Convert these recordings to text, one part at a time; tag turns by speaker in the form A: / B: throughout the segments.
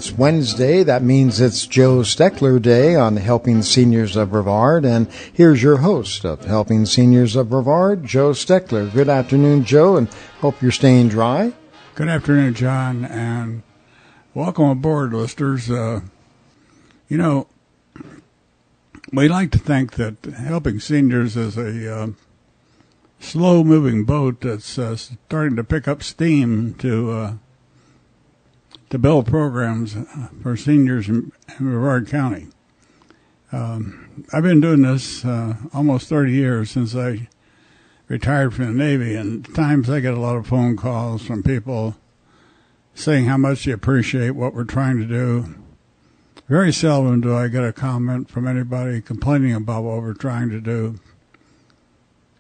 A: It's Wednesday. That means it's Joe Steckler Day on Helping Seniors of Brevard. And here's your host of Helping Seniors of Brevard, Joe Steckler. Good afternoon, Joe, and hope you're staying dry.
B: Good afternoon, John, and welcome aboard, listeners. We like to think that helping seniors is a slow-moving boat that's starting to pick up steam to build programs for seniors in Brevard County. I've been doing this almost 30 years since I retired from the Navy, and at times I get a lot of phone calls from people saying how much they appreciate what we're trying to do. Very seldom do I get a comment from anybody complaining about what we're trying to do.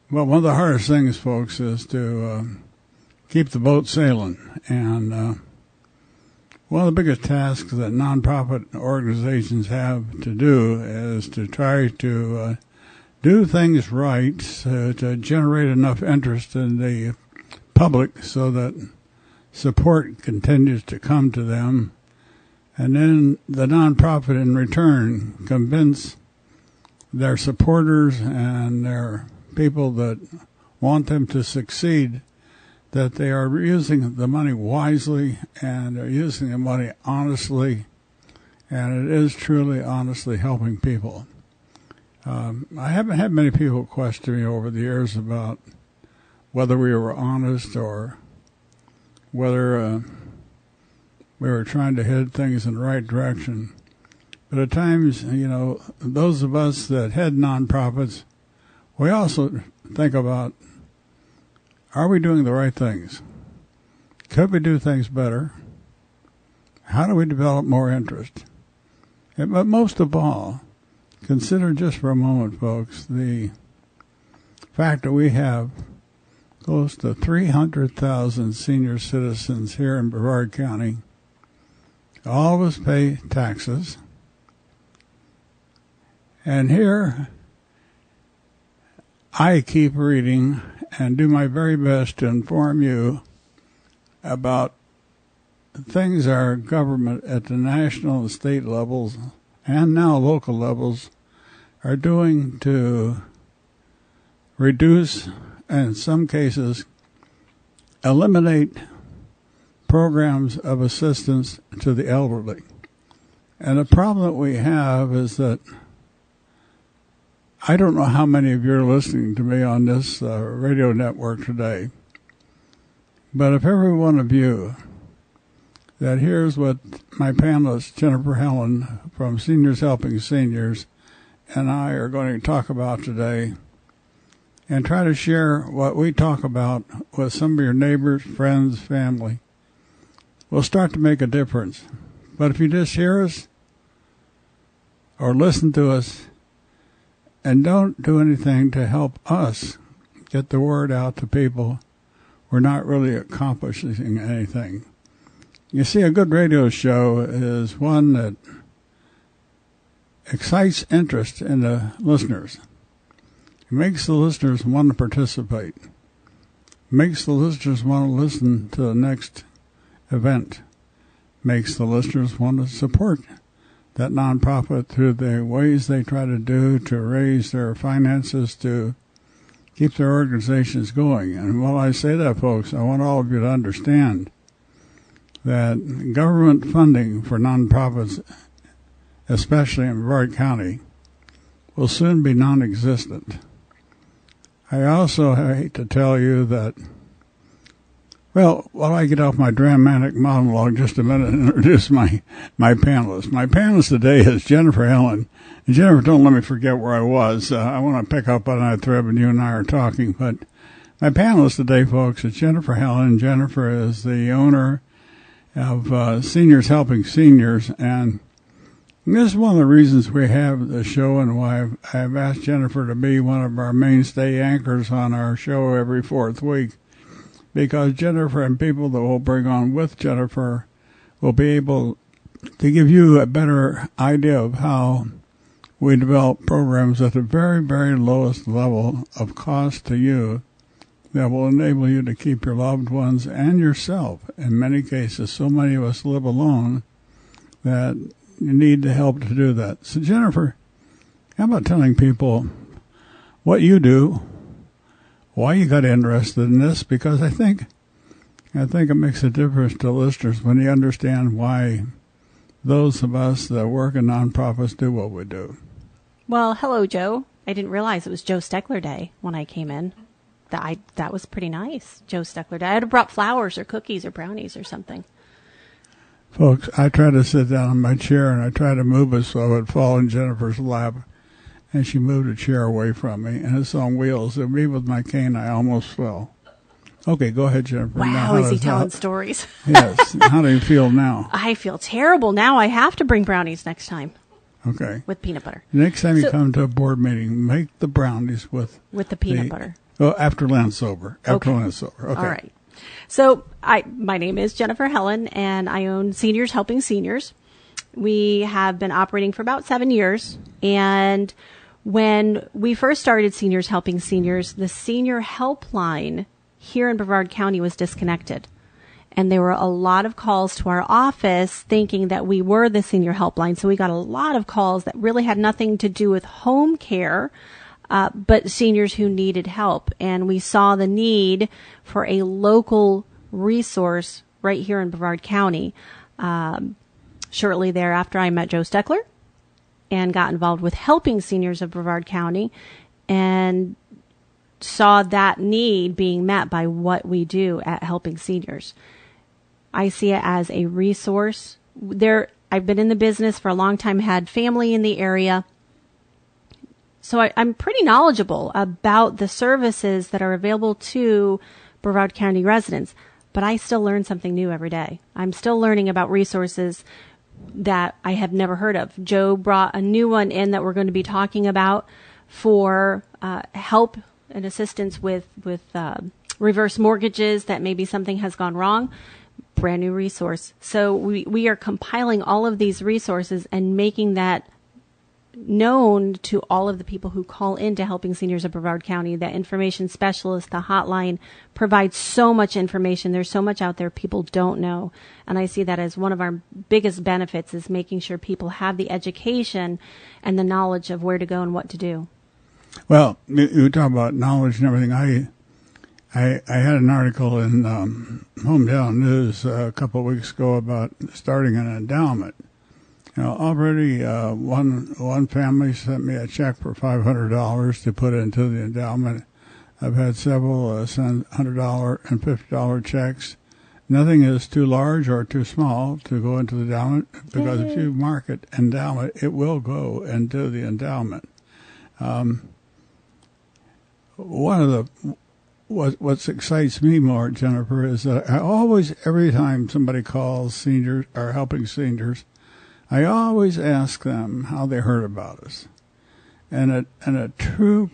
B: Well, one of the hardest things, folks, is to keep the boat sailing. And one of the biggest tasks that nonprofit organizations have to do is to try to do things right to generate enough interest in the public so that support continues to come to them. And then the nonprofit in return convince their supporters and their people that want them to succeed that they are using the money wisely and are using the money honestly, and it is truly honestly helping people. I haven't had many people question me over the years about whether we were honest or whether we were trying to head things in the right direction. But at times, those of us that head nonprofits, we also think about, are we doing the right things? Could we do things better? How do we develop more interest? But most of all, consider just for a moment, folks, the fact that we have close to 300,000 senior citizens here in Brevard County. All of us pay taxes. And here I keep reading and do my very best to inform you about things our government at the national and state levels and now local levels are doing to reduce, and in some cases, eliminate programs of assistance to the elderly. And the problem that we have is that I don't know how many of you are listening to me on this radio network today, but if every one of you that hears what my panelist, Jennifer Helin, from Seniors Helping Seniors, and I are going to talk about today, and try to share what we talk about with some of your neighbors, friends, family, will start to make a difference. But if you just hear us or listen to us and don't do anything to help us get the word out to people, we're not really accomplishing anything. You see, a good radio show is one that excites interest in the listeners. It makes the listeners want to participate. It makes the listeners want to listen to the next event. Makes the listeners want to support that nonprofit through the ways they try to do to raise their finances to keep their organizations going. And while I say that, folks, I want all of you to understand that government funding for nonprofits, especially in Brevard County, will soon be non-existent. I also hate to tell you that, well, while I get off my dramatic monologue just a minute and introduce my panelist. My panelist today is Jennifer Helin. And Jennifer, don't let me forget where I was. I want to pick up on that thread when you and I are talking. But my panelist today, folks, is Jennifer Helin. Jennifer is the owner of Seniors Helping Seniors. And this is one of the reasons we have the show and why I've asked Jennifer to be one of our mainstay anchors on our show every fourth week. Because Jennifer and people that we'll bring on with Jennifer will be able to give you a better idea of how we develop programs at the very, very lowest level of cost to you that will enable you to keep your loved ones and yourself. In many cases, so many of us live alone that you need the help to do that. So, Jennifer, how about telling people what you do, why you got interested in this? Because I think it makes a difference to listeners when you understand why those of us that work in nonprofits do what we do.
C: Well, hello, Joe. I didn't realize it was Joe Steckler Day when I came in. That was pretty nice, Joe Steckler Day. I'd have brought flowers or cookies or brownies or something.
B: Folks, I try to sit down in my chair, and I try to move it so I would fall in Jennifer's lap, and she moved a chair away from me, and it's on wheels. And me with my cane, I almost fell. Okay, go ahead, Jennifer.
C: Wow, is he telling stories?
B: Yes. How do you feel now?
C: I feel terrible. Now I have to bring brownies next time.
B: Okay.
C: With peanut butter.
B: Next time you come to a board meeting, make the brownies with
C: the peanut butter.
B: Oh, after Lent's over. After Lent's over. Okay.
C: All right. So my name is Jennifer Helin, and I own Seniors Helping Seniors. We have been operating for about 7 years, and when we first started Seniors Helping Seniors, the senior helpline here in Brevard County was disconnected. And there were a lot of calls to our office thinking that we were the senior helpline. So we got a lot of calls that really had nothing to do with home care, but seniors who needed help. And we saw the need for a local resource right here in Brevard County. Shortly thereafter, I met Joe Steckler and got involved with helping seniors of Brevard County and saw that need being met by what we do at Helping Seniors. I see it as a resource. I've been in the business for a long time, had family in the area. So I'm pretty knowledgeable about the services that are available to Brevard County residents, but I still learn something new every day. I'm still learning about resources that I have never heard of. Joe brought a new one in that we're going to be talking about for help and assistance with reverse mortgages, that maybe something has gone wrong. Brand new resource. So we are compiling all of these resources and making that known to all of the people who call in to Helping Seniors of Brevard County. That information specialist, the hotline, provides so much information. There's so much out there people don't know. And I see that as one of our biggest benefits, is making sure people have the education and the knowledge of where to go and what to do. Well,
B: you talk about knowledge and everything. I had an article in Hometown News a couple of weeks ago about starting an endowment. Already one family sent me a check for $500 to put into the endowment. I've had several send $100 and $50 checks. Nothing is too large or too small to go into the endowment, because if you mark it endowment, it will go into the endowment. One of the what excites me more, Jennifer, is that I always, every time somebody calls seniors or Helping Seniors, I always ask them how they heard about us. And two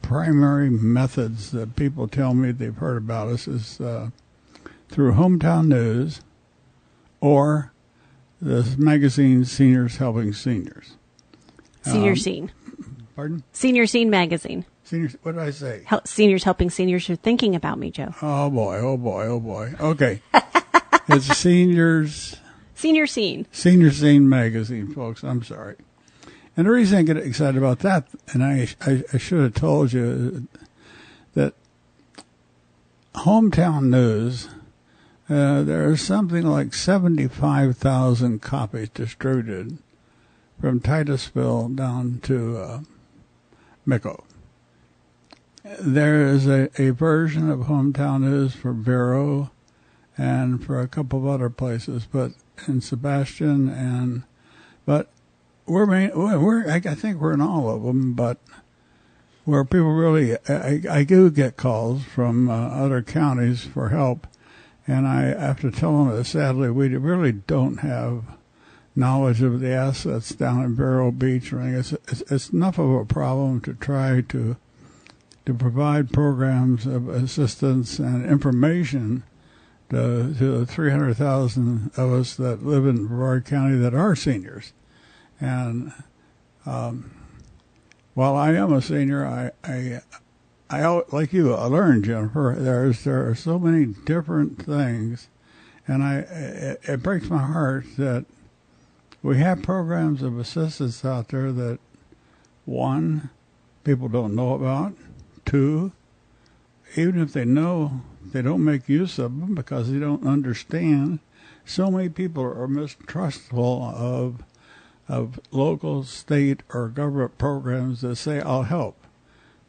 B: primary methods that people tell me they've heard about us is through Hometown News or this magazine, Seniors Helping Seniors.
C: Senior Scene.
B: Pardon?
C: Senior Scene magazine.
B: Seniors, what did I say?
C: Seniors Helping Seniors. You're thinking about me, Joe.
B: Oh, boy, oh, boy, oh, boy. Okay. It's Seniors...
C: Senior Scene.
B: Senior Scene magazine, folks. I'm sorry. And the reason I get excited about that, and I should have told you, that Hometown News, there are something like 75,000 copies distributed from Titusville down to Mico. There is a version of Hometown News for Vero and for a couple of other places, but in Sebastian but I think we're in all of them, but where people really, I do get calls from other counties for help, and I have to tell them that sadly we really don't have knowledge of the assets down in Vero Beach or anything. It's enough of a problem to try to provide programs of assistance and information to the 300,000 of us that live in Brevard County that are seniors. And while I am a senior, I like you, I learned, Jennifer, there are so many different things, and it breaks my heart that we have programs of assistance out there that, one, people don't know about. Two, even if they know, they don't make use of them because they don't understand. So many people are mistrustful of local, state, or government programs that say, I'll help.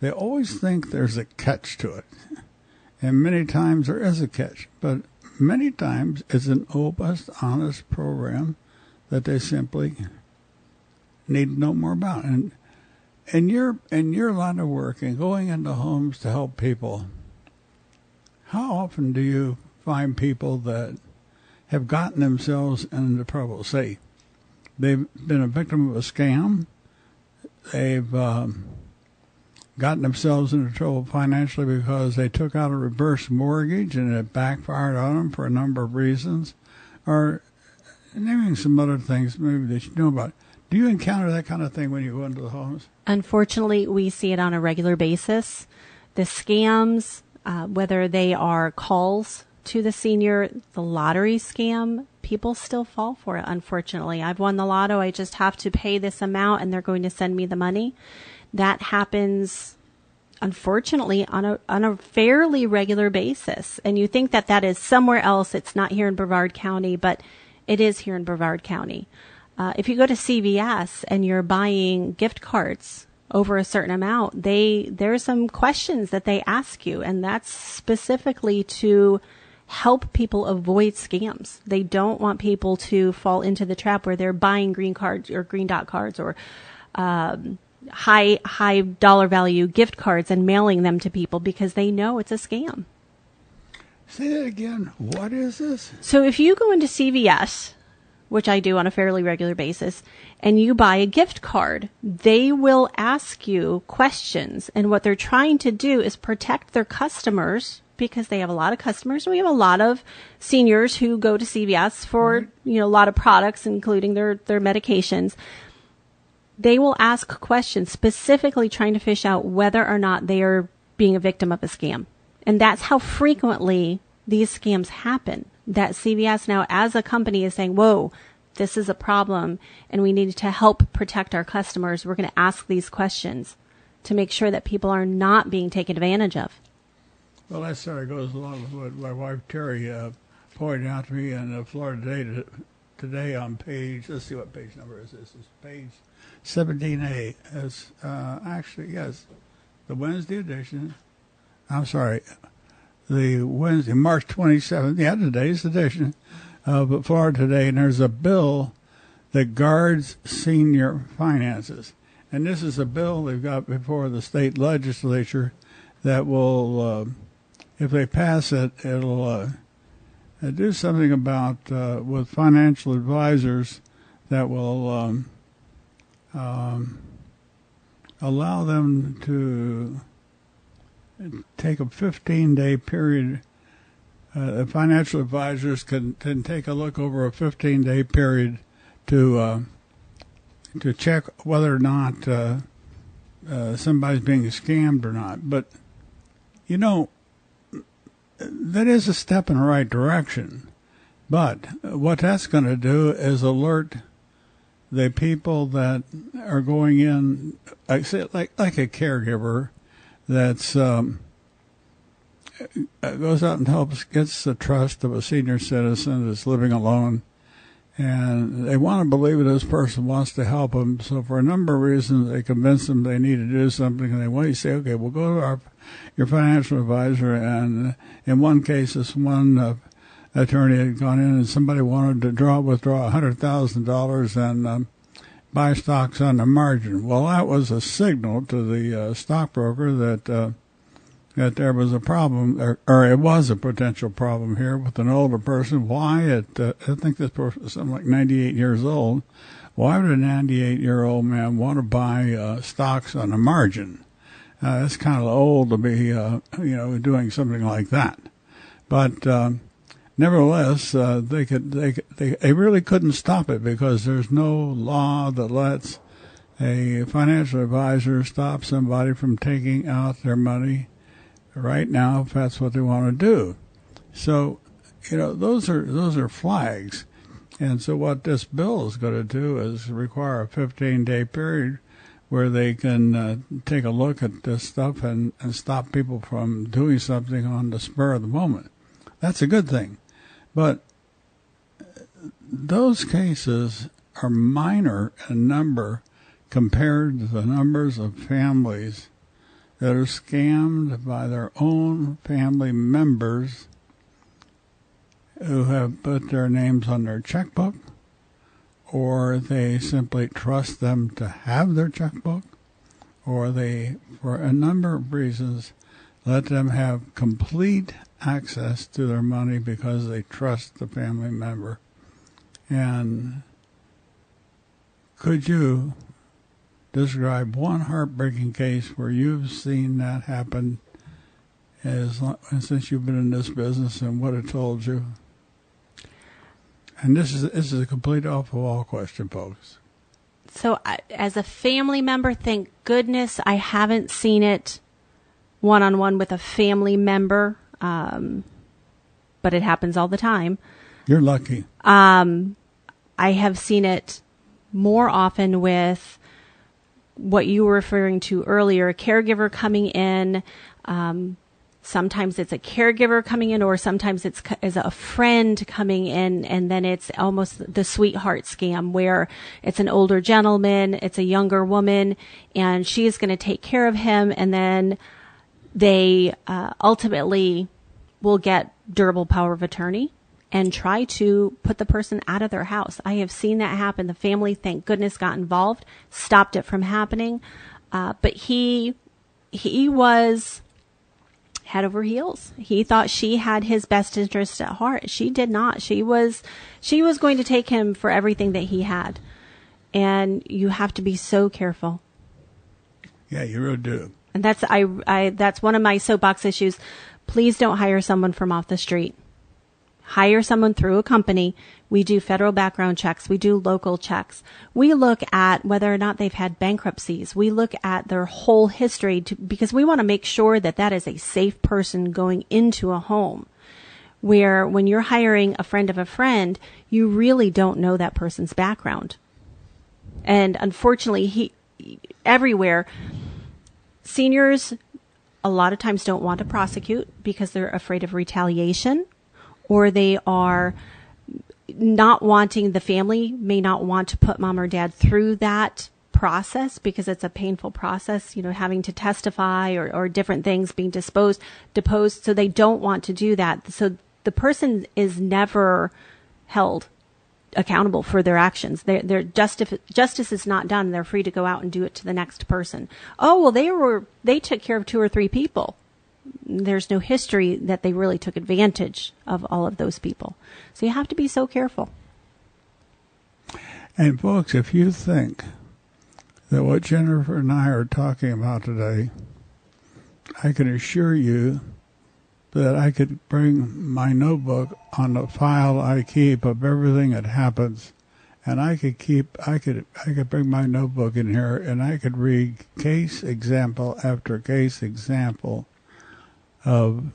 B: They always think there's a catch to it. And many times there is a catch. But many times it's an open, honest program that they simply need to know more about. And in your line of work and going into homes to help people, how often do you find people that have gotten themselves into trouble? Say, they've been a victim of a scam. They've gotten themselves into trouble financially because they took out a reverse mortgage and it backfired on them for a number of reasons. Or naming some other things maybe that you know about. Do you encounter that kind of thing when you go into the homes?
C: Unfortunately, we see it on a regular basis. The scams, whether they are calls to the senior, the lottery scam, people still fall for it, unfortunately. I've won the lotto. I just have to pay this amount and they're going to send me the money. That happens, unfortunately, on a fairly regular basis. And you think that is somewhere else. It's not here in Brevard County, but it is here in Brevard County. If you go to CVS and you're buying gift cards over a certain amount, there's some questions that they ask you, and that's specifically to help people avoid scams. They don't want people to fall into the trap where they're buying green cards or green dot cards or high dollar value gift cards and mailing them to people because they know it's a scam.
B: Say that again. What is this?
C: So if you go into CVS, which I do on a fairly regular basis, and you buy a gift card, they will ask you questions. And what they're trying to do is protect their customers because they have a lot of customers. We have a lot of seniors who go to CVS for, a lot of products, including their medications. They will ask questions specifically trying to fish out whether or not they are being a victim of a scam. And that's how frequently these scams happen. That CVS now as a company is saying, whoa, this is a problem and we need to help protect our customers. We're going to ask these questions to make sure that people are not being taken advantage of.
B: Well, that sort of goes along with what my wife Terry pointed out to me in Florida today on page, let's see what page number is this. It's page 17A. It's actually, yes, the Wednesday edition. I'm sorry, the Wednesday, March 27th, today's edition of Florida Today, and there's a bill that guards senior finances. And this is a bill they've got before the state legislature that will, if they pass it, it'll do something about with financial advisors that will allow them to take a 15-day period. Financial advisors can take a look over a 15-day period to check whether or not somebody's being scammed or not. But, that is a step in the right direction. But what that's going to do is alert the people that are going in, I say like a caregiver that's goes out and gets the trust of a senior citizen that's living alone, and they want to believe that this person wants to help them. So for a number of reasons, they convince them they need to do something, and they want to say, okay, we'll go to your financial advisor. And in one case, this one attorney had gone in and somebody wanted to withdraw $100,000 and buy stocks on the margin. Well, that was a signal to the stockbroker that there was a problem, or it was a potential problem here with an older person. Why? I think this person was something like 98 years old. Why would a 98-year-old man want to buy stocks on the margin? It's kind of old to be, doing something like that. But nevertheless, they really couldn't stop it because there's no law that lets a financial advisor stop somebody from taking out their money right now if that's what they want to do. So, those are flags. And so what this bill is going to do is require a 15-day period where they can take a look at this stuff and stop people from doing something on the spur of the moment. That's a good thing. But those cases are minor in number compared to the numbers of families that are scammed by their own family members who have put their names on their checkbook, or they simply trust them to have their checkbook, or they, for a number of reasons, let them have complete access to their money because they trust the family member. And could you describe one heartbreaking case where you've seen that happen since you've been in this business and what it told you? And this is a complete off-the-wall question, folks.
C: So as a family member, thank goodness I haven't seen it one-on-one with a family member, but it happens all the time.
B: You're lucky.
C: I have seen it more often with what you were referring to earlier, a caregiver coming in. Sometimes it's a caregiver coming in, or sometimes it's as a friend coming in, and then it's almost the sweetheart scam where it's an older gentleman, it's a younger woman, and she is going to take care of him, and then they ultimately will get durable power of attorney and try to put the person out of their house. I have seen that happen. The family, thank goodness, got involved, stopped it from happening, but he was head over heels. He thought she had his best interest at heart. She did not. She was going to take him for everything that he had. And you have to be so careful.
B: Yeah, you really do.
C: And that's that's one of my soapbox issues. Please don't hire someone from off the street. Hire someone through a company. We do federal background checks. We do local checks. We look at whether or not they've had bankruptcies. We look at their whole history because we want to make sure that that is a safe person going into a home. Where when you're hiring a friend of a friend, you really don't know that person's background. And unfortunately, everywhere, seniors a lot of times don't want to prosecute because they're afraid of retaliation, or they are not wanting, the family may not want to put mom or dad through that process because it's a painful process, having to testify or different things, being deposed. So they don't want to do that. So the person is never held accountable for their actions. Their justice is not done. They're free to go out and do it to the next person. Oh, well, they took care of 2 or 3 people. There's no history that they really took advantage of all of those people. So you have to be so careful.
B: And folks, if you think that what Jennifer and I are talking about today, I can assure you that I could bring my notebook on the file I keep of everything that happens, and I could bring my notebook in here and I could read case example after case example of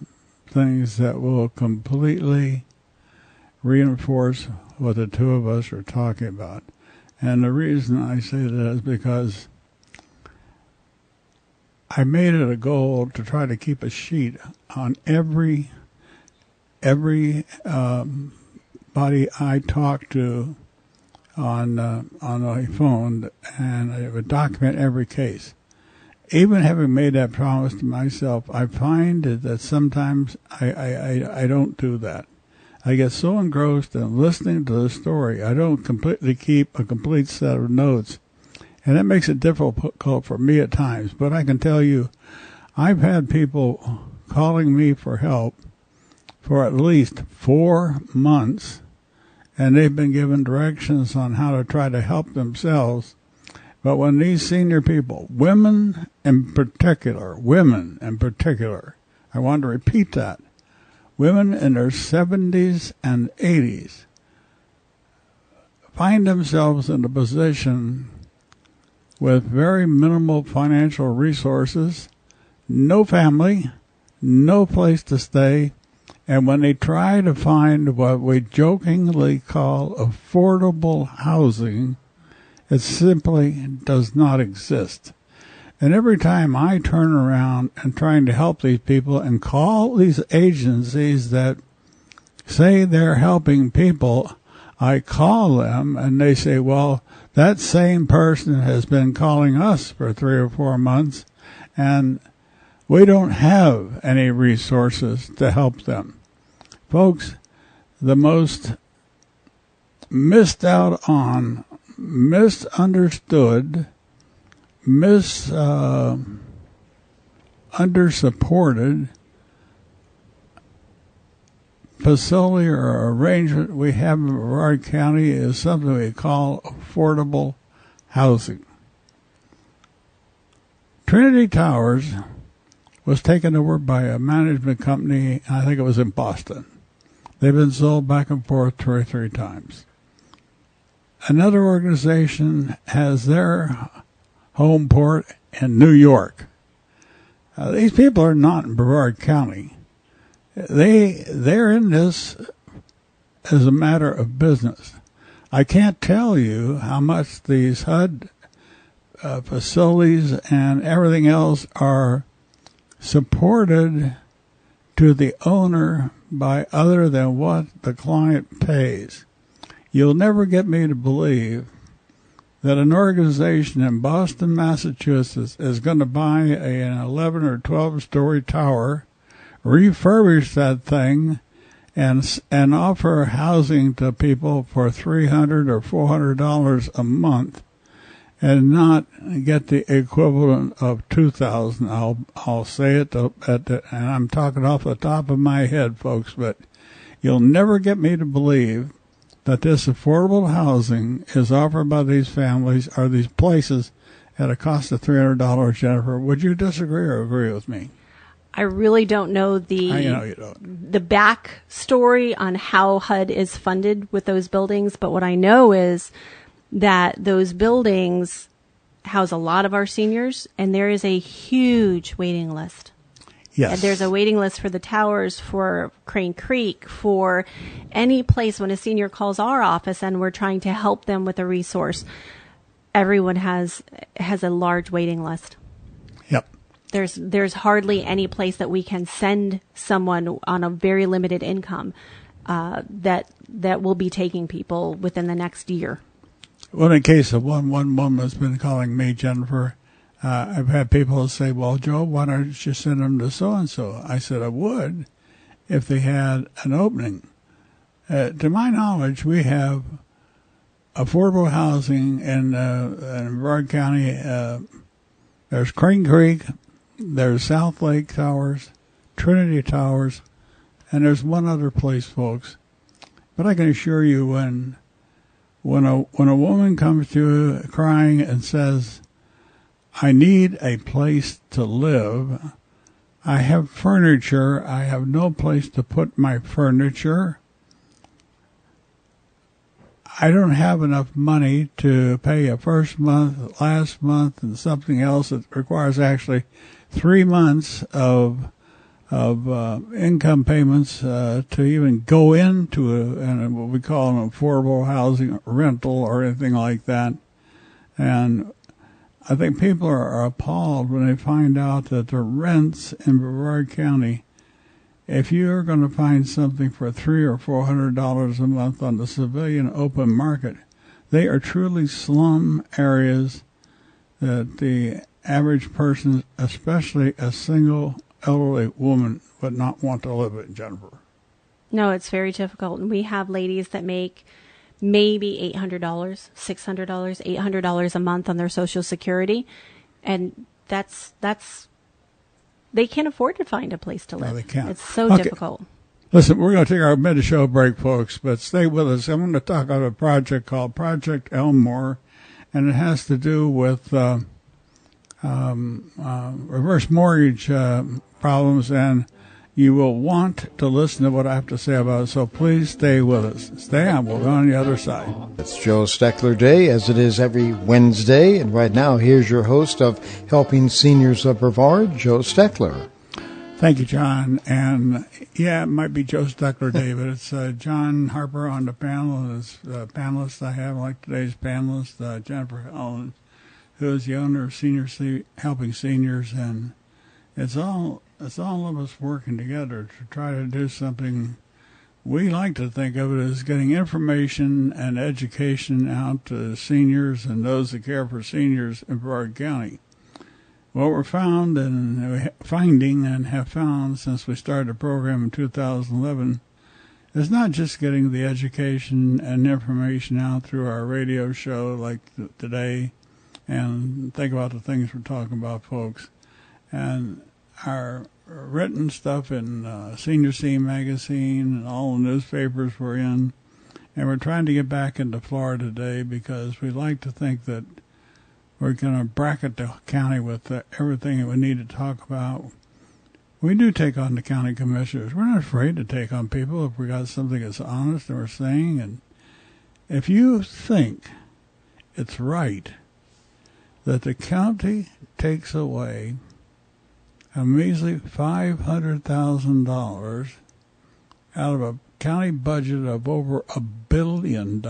B: things that will completely reinforce what the two of us are talking about. And the reason I say that is because I made it a goal to try to keep a sheet on every body I talk to on a phone, and I would document every case. Even having made that promise to myself, I find that sometimes I don't do that. I get so engrossed in listening to the story, I don't completely keep a complete set of notes. And that makes it difficult for me at times. But I can tell you, I've had people calling me for help for at least 4 months, and they've been given directions on how to try to help themselves. But when these senior people, women in particular, I want to repeat that, women in their 70s and 80s find themselves in a position with very minimal financial resources, no family, no place to stay, And when they try to find what we jokingly call affordable housing, it simply does not exist. And every time I turn around and trying to help these people and call these agencies that say they're helping people, I call them and they say, well, that same person has been calling us for 3 or 4 months and we don't have any resources to help them. Folks, the most missed out on, misunderstood, under-supported facility or arrangement we have in Brevard County is something we call affordable housing. Trinity Towers was taken over by a management company, I think it was in Boston. They've been sold back and forth 2 or 3 times. Another organization has their home port in New York. These people are not in Brevard County. They're in this as a matter of business. I can't tell you how much these HUD facilities and everything else are supported to the owner by other than what the client pays. You'll never get me to believe that an organization in Boston, Massachusetts is going to buy an 11 or 12-story tower, refurbish that thing, and offer housing to people for $300 or $400 a month, and not get the equivalent of $2,000. I'll say it, and I'm talking off the top of my head, folks, but you'll never get me to believe that this affordable housing is offered by these families or these places at a cost of $300. Jennifer, would you disagree or agree with me?
C: I really don't know the back story on how HUD is funded with those buildings, but what I know is that those buildings house a lot of our seniors, and there is a huge waiting list.
B: Yes.
C: And there's a waiting list for the towers, for Crane Creek, for any place when a senior calls our office and we're trying to help them with a resource. Everyone has a large waiting list.
B: Yep.
C: There's hardly any place that we can send someone on a very limited income that will be taking people within the next year.
B: Well, in case of one woman has been calling me, Jennifer, I've had people say, well, Joe, why don't you send them to so-and-so? I said I would if they had an opening. To my knowledge, we have affordable housing in Brevard County. There's Crane Creek, there's South Lake Towers, Trinity Towers, and there's one other place, folks. But I can assure you when a woman comes to you crying and says, I need a place to live, I have furniture, I have no place to put my furniture, I don't have enough money to pay a first month, last month, and something else that requires actually 3 months of income payments to even go into what we call an affordable housing rental or anything like that. And I think people are appalled when they find out that the rents in Brevard County, if you're going to find something for $300 or $400 a month on the civilian open market, they are truly slum areas that the average person, especially a single elderly woman, would not want to live in, Jennifer.
C: No, it's very difficult. And we have ladies that make maybe $800, $600, $800 a month on their Social Security. And that's they can't afford to find a place to live.
B: No, they can't.
C: It's so difficult.
B: Listen, we're going to take our mid-show break, folks, but stay with us. I'm going to talk about a project called Project Elmore, and it has to do with reverse mortgage problems, and you will want to listen to what I have to say about it, so please stay with us. Stay on. We'll go on the other side.
A: It's Joe Steckler Day, as it is every Wednesday, and right now here's your host of Helping Seniors of Brevard, Joe Steckler.
B: Thank you, John. And yeah, it might be Joe Steckler Day, but it's John Harper on the panel. As panelists I have, like today's panelist, Jennifer Helin, who is the owner of Helping Seniors, and it's all of us working together to try to do something. We like to think of it as getting information and education out to seniors and those that care for seniors in Brevard County. What we're finding and have found since we started the program in 2011 is not just getting the education and information out through our radio show like today, and think about the things we're talking about, folks, and our written stuff in Senior Scene magazine and all the newspapers we're in. And we're trying to get back into Florida today because we like to think that we're going to bracket the county with everything that we need to talk about. We do take on the county commissioners. We're not afraid to take on people if we got something that's honest and we're saying. And if you think it's right that the county takes away a measly $500,000 out of a county budget of over $1 billion,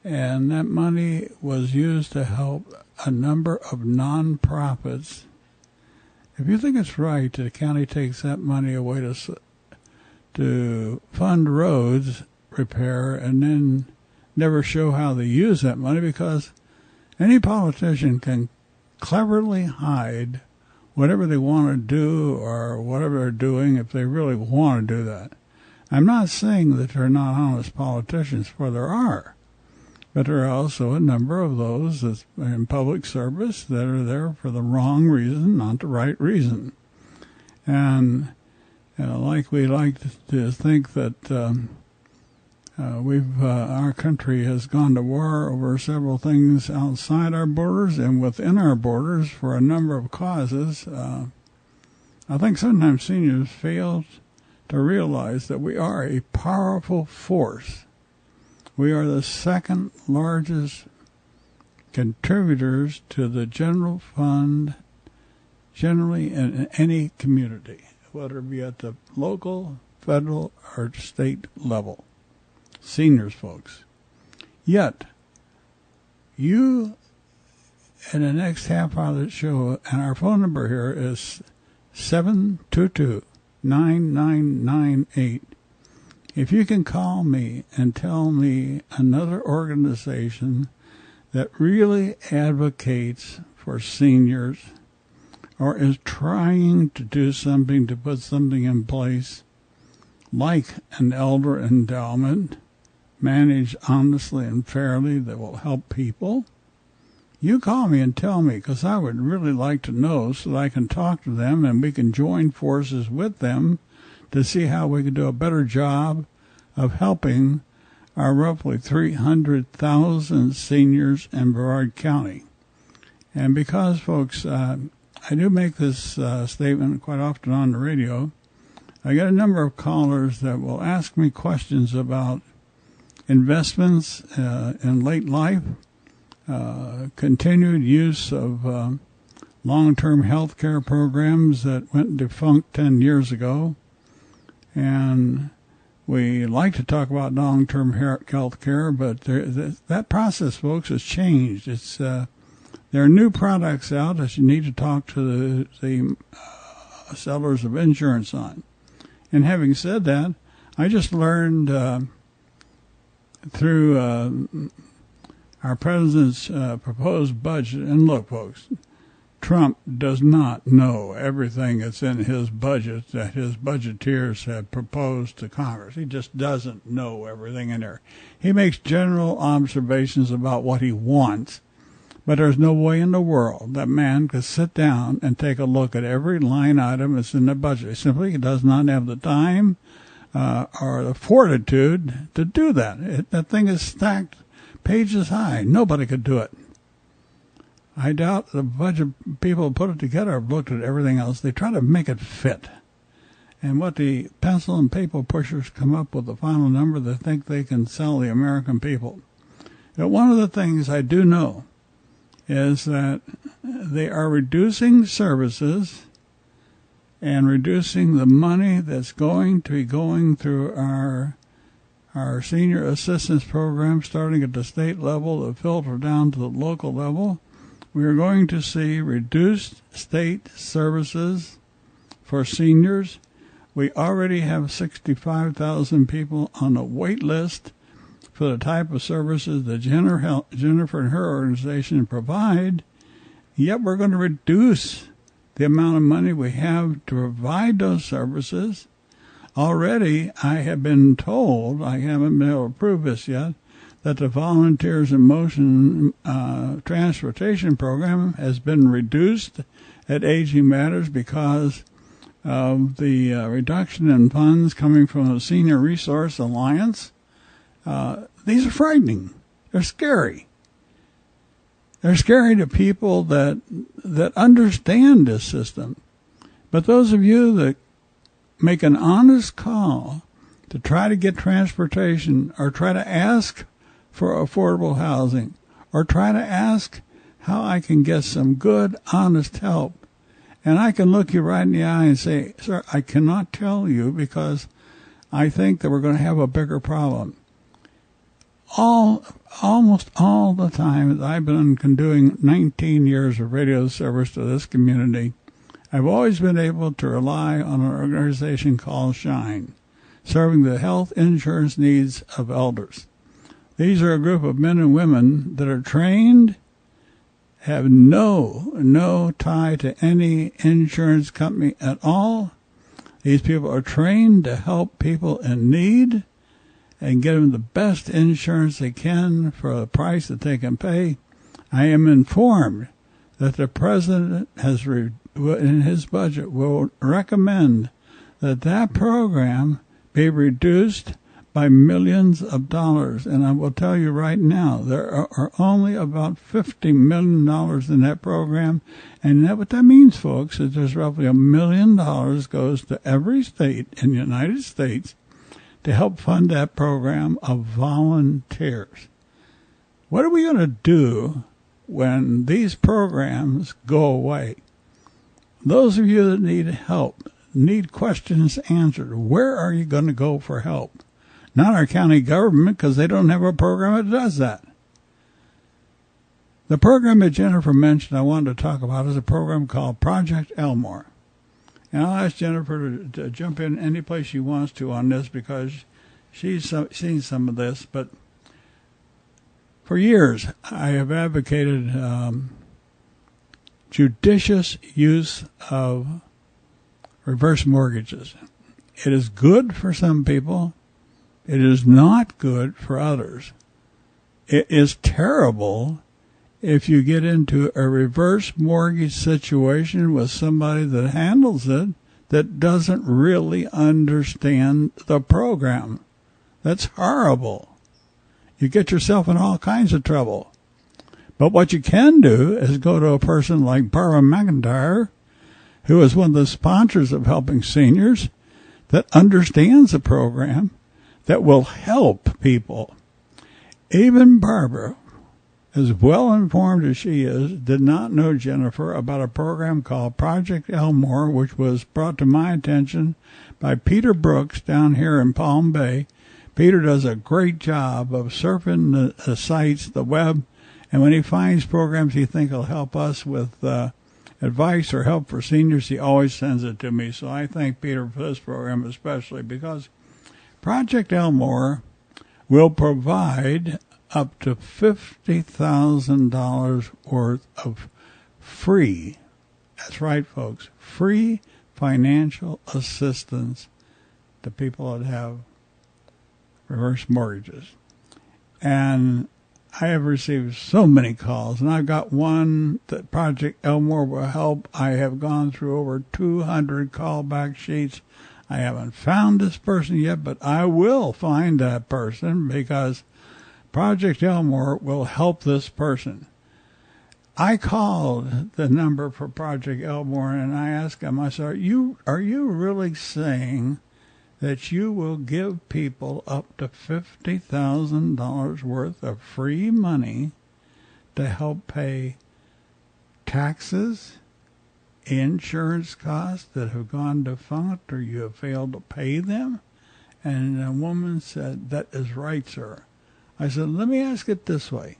B: and that money was used to help a number of nonprofits. If you think it's right that the county takes that money away to fund roads repair and then never show how they use that money, because any politician can cleverly hide whatever they want to do or whatever they're doing if they really want to do that. I'm not saying that they're not honest politicians, for there are. But there are also a number of those that's in public service that are there for the wrong reason, not the right reason. And we like to think that our country has gone to war over several things outside our borders and within our borders for a number of causes. I think sometimes seniors fail to realize that we are a powerful force. We are the second largest contributors to the general fund generally in any community, whether it be at the local, federal, or state level. Seniors, folks. Yet, you, in the next half hour of the show, and our phone number here is 722-9998. If you can call me and tell me another organization that really advocates for seniors or is trying to do something to put something in place like an elder endowment, managed honestly and fairly, that will help people, you call me and tell me, because I would really like to know so that I can talk to them and we can join forces with them to see how we can do a better job of helping our roughly 300,000 seniors in Brevard County. And because, folks, I do make this statement quite often on the radio, I get a number of callers that will ask me questions about investments in late life, continued use of long-term health care programs that went defunct 10 years ago. And we like to talk about long-term health care, but that process, folks, has changed. There are new products out that you need to talk to the sellers of insurance on. And having said that, I just learned through our president's proposed budget, and look, folks, Trump does not know everything that's in his budget that his budgeteers have proposed to Congress. He just doesn't know everything in there. He makes general observations about what he wants, but there's no way in the world that man could sit down and take a look at every line item that's in the budget. He simply does not have the time or the fortitude to do that. That thing is stacked pages high. Nobody could do it. I doubt the budget people who put it together have looked at everything else. They try to make it fit. And what the pencil and paper pushers come up with, the final number they think they can sell the American people. But one of the things I do know is that they are reducing services and reducing the money that's going to be going through our senior assistance program, starting at the state level to filter down to the local level. We are going to see reduced state services for seniors. We already have 65,000 people on a wait list for the type of services that Jennifer and her organization provide, yet we're going to reduce the amount of money we have to provide those services. Already, I have been told, I haven't been able to prove this yet, that the Volunteers in Motion transportation program has been reduced at Aging Matters because of the reduction in funds coming from the Senior Resource Alliance. These are frightening. They're scary. They're scary to people that understand this system. But those of you that make an honest call to try to get transportation or try to ask for affordable housing or try to ask how I can get some good, honest help, and I can look you right in the eye and say, sir, I cannot tell you because I think that we're going to have a bigger problem. Almost all the time that I've been doing 19 years of radio service to this community, I've always been able to rely on an organization called SHINE, serving the health insurance needs of elders. These are a group of men and women that are trained, have no tie to any insurance company at all. These people are trained to help people in need and get them the best insurance they can for the price that they can pay. I am informed that the president has, in his budget, will recommend that program be reduced by millions of dollars. And I will tell you right now, there are only about $50 million in that program. And what that means, folks, is there's roughly $1 million goes to every state in the United States to help fund that program of volunteers. What are we going to do when these programs go away? Those of you that need help, need questions answered, where are you going to go for help? Not our county government, because they don't have a program that does that. The program that Jennifer mentioned I wanted to talk about is a program called Project Elmore. And I'll ask Jennifer to jump in any place she wants to on this because she's seen some of this. But for years, I have advocated judicious use of reverse mortgages. It is good for some people. It is not good for others. It is terrible if you get into a reverse mortgage situation with somebody that handles it that doesn't really understand the program. That's horrible. You get yourself in all kinds of trouble. But what you can do is go to a person like Barbara McIntyre, who is one of the sponsors of Helping Seniors, that understands the program, that will help people. Even Barbara, as well informed as she is, did not know, Jennifer, about a program called Project Elmore, which was brought to my attention by Peter Brooks down here in Palm Bay. Peter does a great job of surfing the sites, the web, and when he finds programs he thinks will help us with advice or help for seniors, he always sends it to me. So I thank Peter for this program especially because Project Elmore will provide up to $50,000 worth of free, that's right, folks, free financial assistance to people that have reverse mortgages. And I have received so many calls, and I've got one that Project Elmore will help. I have gone through over 200 callback sheets. I haven't found this person yet, but I will find that person because Project Elmore will help this person. I called the number for Project Elmore and I asked him, I said, are you really saying that you will give people up to $50,000 worth of free money to help pay taxes, insurance costs that have gone defunct or you have failed to pay them? And the woman said, that is right, sir. I said, let me ask it this way.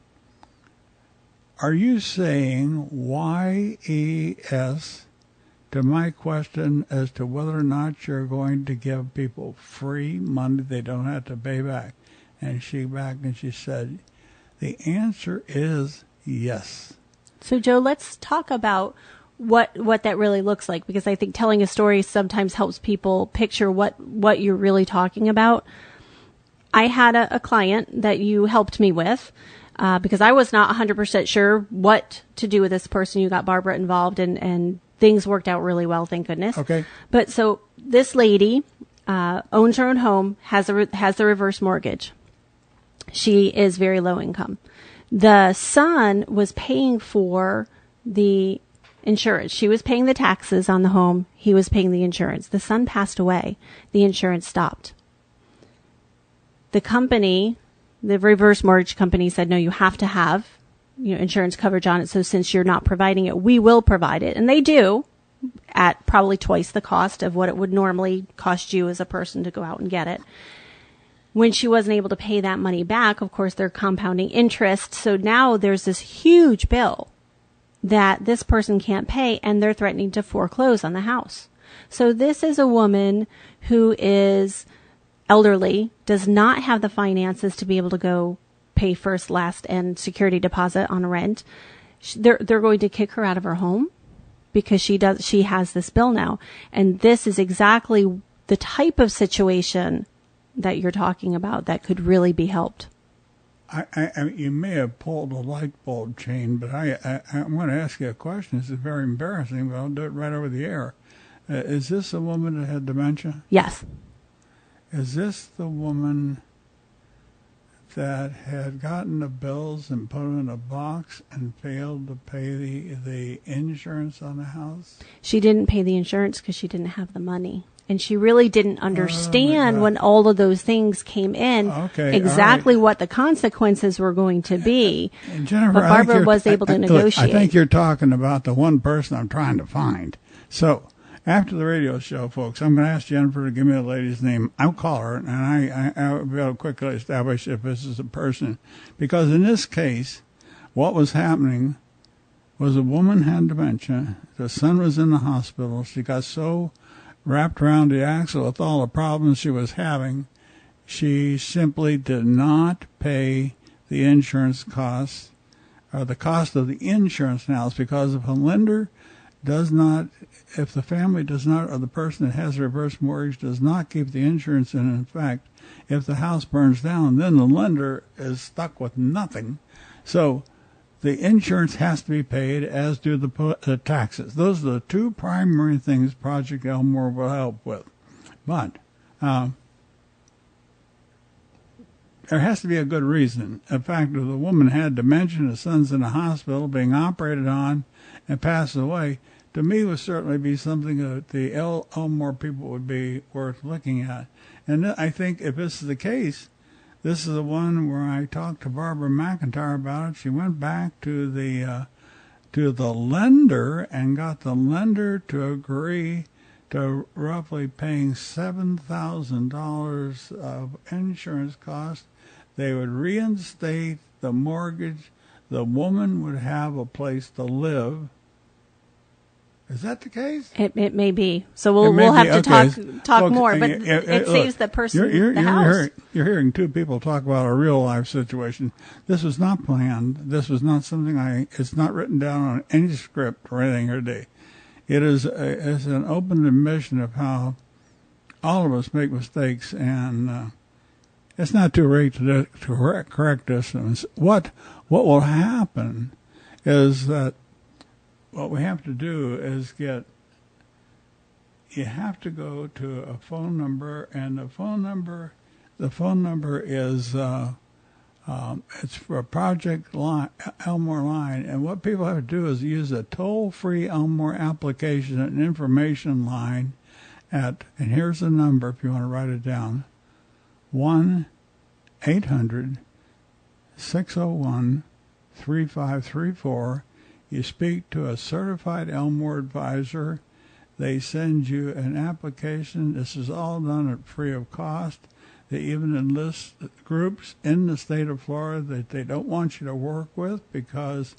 B: Are you saying YES to my question as to whether or not you're going to give people free money they don't have to pay back? And she said, the answer is yes.
C: So, Joe, let's talk about what that really looks like, because I think telling a story sometimes helps people picture what you're really talking about. I had a client that you helped me with because I was not 100% sure what to do with this person. You got Barbara involved, and things worked out really well, thank goodness.
B: Okay.
C: But so this lady owns her own home, has the reverse mortgage. She is very low income. The son was paying for the insurance. She was paying the taxes on the home. He was paying the insurance. The son passed away. The insurance stopped. The company, the reverse mortgage company, said, no, you have to have insurance coverage on it. So since you're not providing it, we will provide it. And they do, at probably twice the cost of what it would normally cost you as a person to go out and get it. When she wasn't able to pay that money back, of course, they're compounding interest. So now there's this huge bill that this person can't pay, and they're threatening to foreclose on the house. So this is a woman who is elderly, does not have the finances to be able to go pay first, last, and security deposit on rent. They're going to kick her out of her home because she has this bill now. And this is exactly the type of situation that you're talking about that could really be helped.
B: I you may have pulled a light bulb chain, but I'm going to ask you a question. This is very embarrassing, but I'll do it right over the air. Is this a woman that had dementia?
C: Yes.
B: Is this the woman that had gotten the bills and put them in a box and failed to pay the insurance on the house?
C: She didn't pay the insurance because she didn't have the money. And she really didn't understand when all of those things came in exactly what the consequences were going to be.
B: And Jennifer,
C: but Barbara was able to negotiate.
B: Look, I think you're talking about the one person I'm trying to find. So after the radio show, folks, I'm going to ask Jennifer to give me the lady's name. I'll call her, and I'll be able to quickly establish if this is a person. Because in this case, what was happening was a woman had dementia. The son was in the hospital. She got so wrapped around the axle with all the problems she was having, she simply did not pay the insurance costs, or the cost of the insurance now. It's because if a lender does not, if the family does not, or the person that has a reverse mortgage does not keep the insurance in effect, if the house burns down, then the lender is stuck with nothing. So the insurance has to be paid, as do the taxes. Those are the two primary things Project Elmore will help with. But there has to be a good reason. In fact, if the woman had dementia, the son's in the hospital being operated on and passes away, to me would certainly be something that the Elmore people would be worth looking at. And I think if this is the case, this is the one where I talked to Barbara McIntyre about it. She went back to the lender and got the lender to agree to roughly paying $7,000 of insurance costs. They would reinstate the mortgage. The woman would have a place to live. Is that the case?
C: It may be. So we'll have to talk more, but it saves the person the house.
B: You're hearing two people talk about a real life situation. This was not planned. This was not something it's not written down on any script or anything today. It is it's an open admission of how all of us make mistakes, and it's not too late to correct this. What will happen is that what we have to do is you have to go to a phone number, and the phone number is, it's for a Project Elmore line. And what people have to do is use a toll-free Elmore application and information line and here's the number if you want to write it down, 1-800-601-3534. You speak to a certified Elmore advisor. They send you an application. This is all done at free of cost. They even enlist groups in the state of Florida that they don't want you to work with because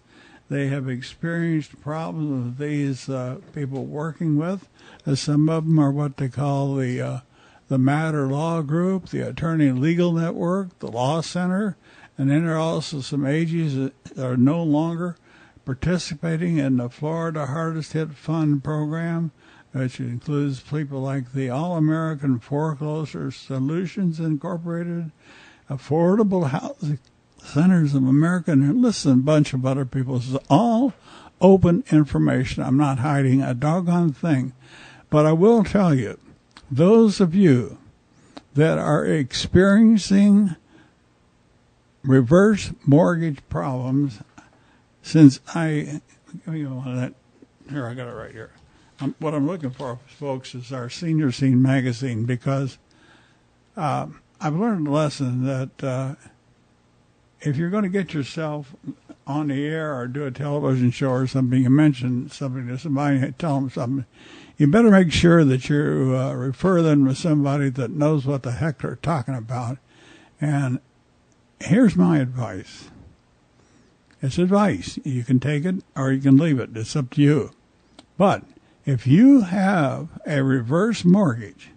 B: they have experienced problems with these people working with. Some of them are what they call the Matter Law Group, the Attorney Legal Network, the Law Center, and then there are also some agencies that are no longer participating in the Florida Hardest Hit Fund program, which includes people like the All-American Foreclosure Solutions Incorporated, Affordable Housing Centers of America, and listen, a bunch of other people. This is all open information. I'm not hiding a doggone thing. But I will tell you, those of you that are experiencing reverse mortgage problems, since here, I got it right here. What I'm looking for, folks, is our Senior Scene magazine, because I've learned a lesson that if you're going to get yourself on the air or do a television show or something, you mention something to somebody, tell them something, you better make sure that you refer them to somebody that knows what the heck they're talking about. And here's my advice. It's advice. You can take it or you can leave it. It's up to you. But if you have a reverse mortgage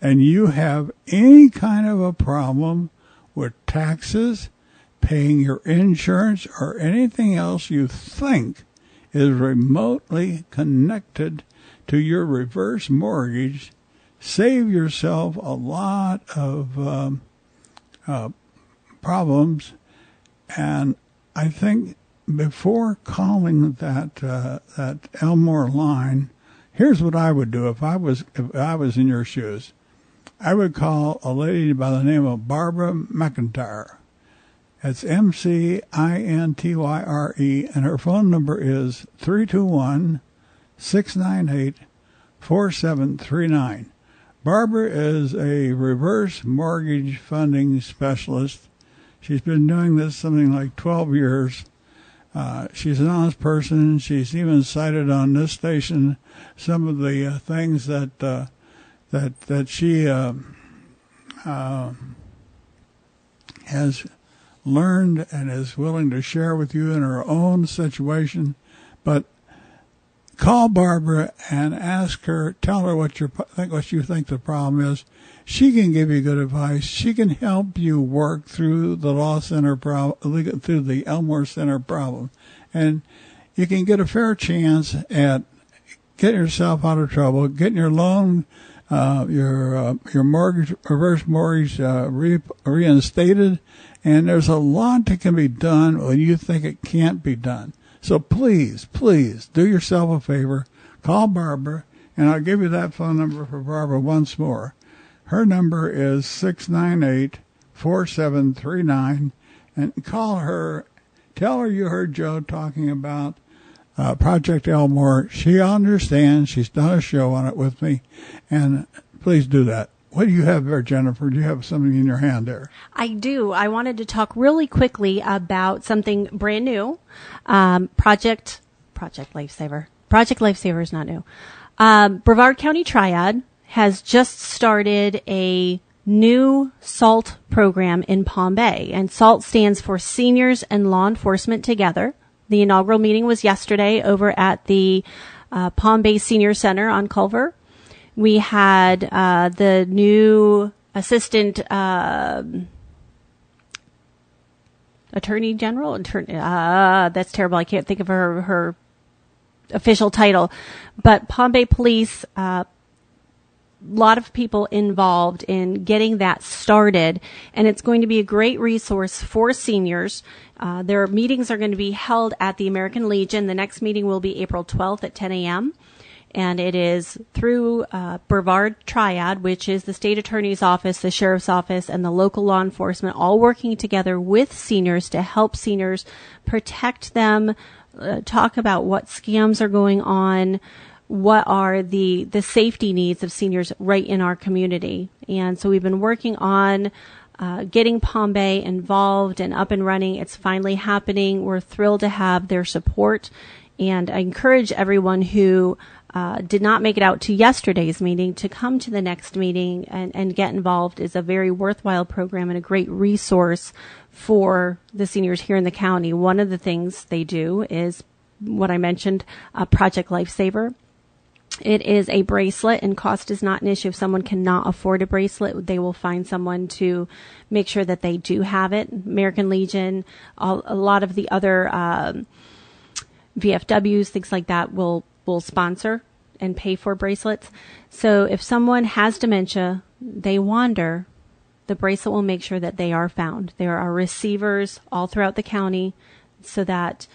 B: and you have any kind of a problem with taxes, paying your insurance, or anything else you think is remotely connected to your reverse mortgage, save yourself a lot of problems. And I think before calling that Elmore line, here's what I would do if I was in your shoes. I would call a lady by the name of Barbara McIntyre. It's McIntyre, and her phone number is 321-698-4739. Barbara is a reverse mortgage funding specialist. She's been doing this something like 12 years. She's an honest person. She's even cited on this station some of the things that she has learned and is willing to share with you in her own situation. But call Barbara and ask her, tell her what you think the problem is. She can give you good advice. She can help you work through the Law Center problem, through the Elmore Center problem, and you can get a fair chance at getting yourself out of trouble, getting your loan, your mortgage, reverse mortgage reinstated. And there's a lot that can be done when you think it can't be done. So please, please do yourself a favor. Call Barbara, and I'll give you that phone number for Barbara once more. Her number is 698-4739, and call her. Tell her you heard Joe talking about Project Elmore. She understands. She's done a show on it with me, and please do that. What do you have there, Jennifer? Do you have something in your hand there?
C: I do. I wanted to talk really quickly about something brand new. Project Lifesaver. Project Lifesaver is not new. Brevard County Triad has just started a new SALT program in Palm Bay, and SALT stands for Seniors and Law Enforcement Together. The inaugural meeting was yesterday over at the Palm Bay Senior Center on Culver. We had the new assistant attorney general. That's terrible. I can't think of her official title. But Palm Bay Police, lot of people involved in getting that started, and it's going to be a great resource for seniors. Their meetings are going to be held at the American Legion. The next meeting will be April 12th at 10 a.m., and it is through Brevard Triad, which is the state attorney's office, the sheriff's office, and the local law enforcement, all working together with seniors to help seniors, protect them, talk about what scams are going on, what are the safety needs of seniors right in our community. And so we've been working on getting Palm Bay involved and up and running. It's finally happening. We're thrilled to have their support. And I encourage everyone who did not make it out to yesterday's meeting to come to the next meeting and get involved. It's a very worthwhile program and a great resource for the seniors here in the county. One of the things they do is what I mentioned, Project Lifesaver. It is a bracelet, and cost is not an issue. If someone cannot afford a bracelet, they will find someone to make sure that they do have it. American Legion, a lot of the other VFWs, things like that, will sponsor and pay for bracelets. So if someone has dementia, they wander, the bracelet will make sure that they are found. There are receivers all throughout the county so that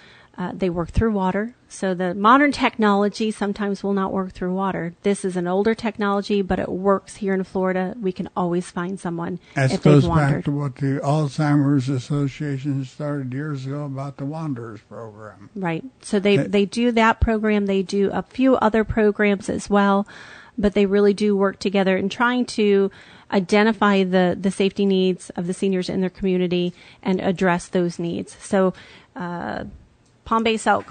C: they work through water. So the modern technology sometimes will not work through water. This is an older technology, but it works here in Florida. We can always find someone if they've wandered. That goes back
B: to what the Alzheimer's Association started years ago about the Wanderers program.
C: Right. So they do that program. They do a few other programs as well, but they really do work together in trying to identify the safety needs of the seniors in their community and address those needs. So Palm Bay Salt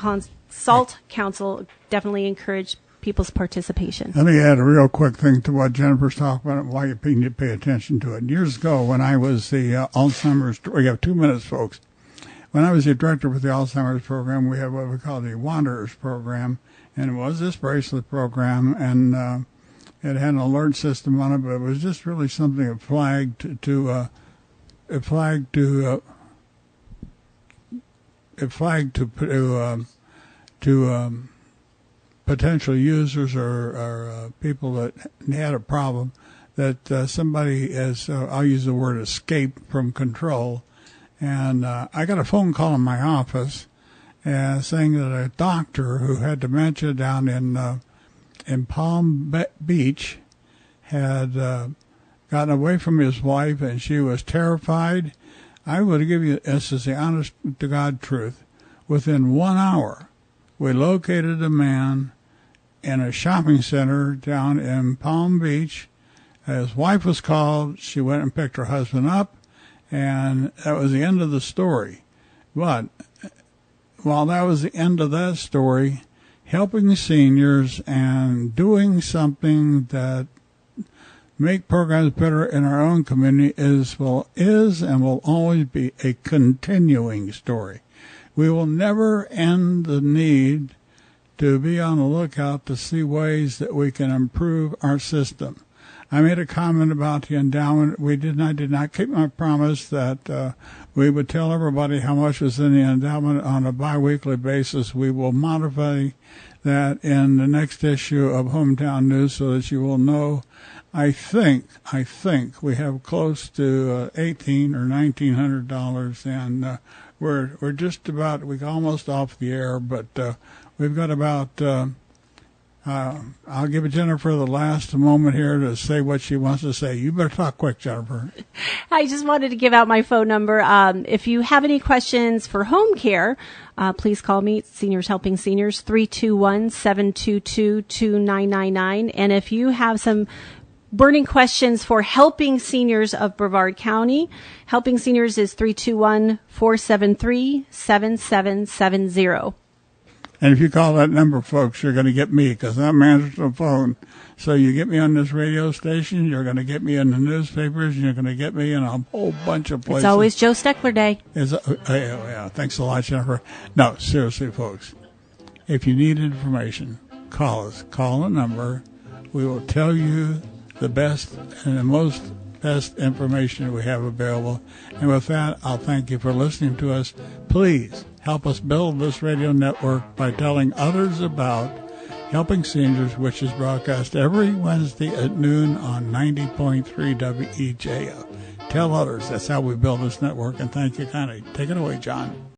C: Council definitely encourage people's participation.
B: Let me add a real quick thing to what Jennifer's talking about and why you need to pay attention to it. Years ago, when I was the Alzheimer's, we have 2 minutes, folks. When I was the director for the Alzheimer's program, we had what we call the Wanderers program, and it was this bracelet program, and it had an alert system on it, but it was just really something that flagged to potential users or people that had a problem that somebody is, I'll use the word escape from control. And I got a phone call in my office saying that a doctor who had dementia down in Palm Beach had gotten away from his wife, and she was terrified. I would give you, this is the honest to God truth, within 1 hour, we located a man in a shopping center down in Palm Beach. His wife was called. She went and picked her husband up, and that was the end of the story. But while that was the end of that story, helping seniors and doing something that make programs better in our own community is and will always be a continuing story. We will never end the need to be on the lookout to see ways that we can improve our system. I made a comment about the endowment. I did not keep my promise that we would tell everybody how much was in the endowment on a biweekly basis. We will modify that in the next issue of Hometown News so that you will know. I think we have close to $1,800 or $1,900, and we're just about, we're almost off the air, but we've got about, I'll give Jennifer the last moment here to say what she wants to say. You better talk quick, Jennifer.
C: I just wanted to give out my phone number. If you have any questions for home care, please call me, Seniors Helping Seniors, 321-722-2999. And if you have some burning questions for Helping Seniors of Brevard County, Helping Seniors is 321-473-7770.
B: And if you call that number, folks, you're going to get me because I'm answering the phone. So you get me on this radio station, you're going to get me in the newspapers, and you're going to get me in a whole bunch of places.
C: It's always Joe Steckler Day.
B: Yeah, thanks a lot, Jennifer. No, seriously, folks, if you need information, call us. Call the number. We will tell you the best and the best information we have available. And with that, I'll thank you for listening to us. Please help us build this radio network by telling others about Helping Seniors, which is broadcast every Wednesday at noon on 90.3 WEJF. Tell others. That's how we build this network. And thank you kindly. Take it away, John.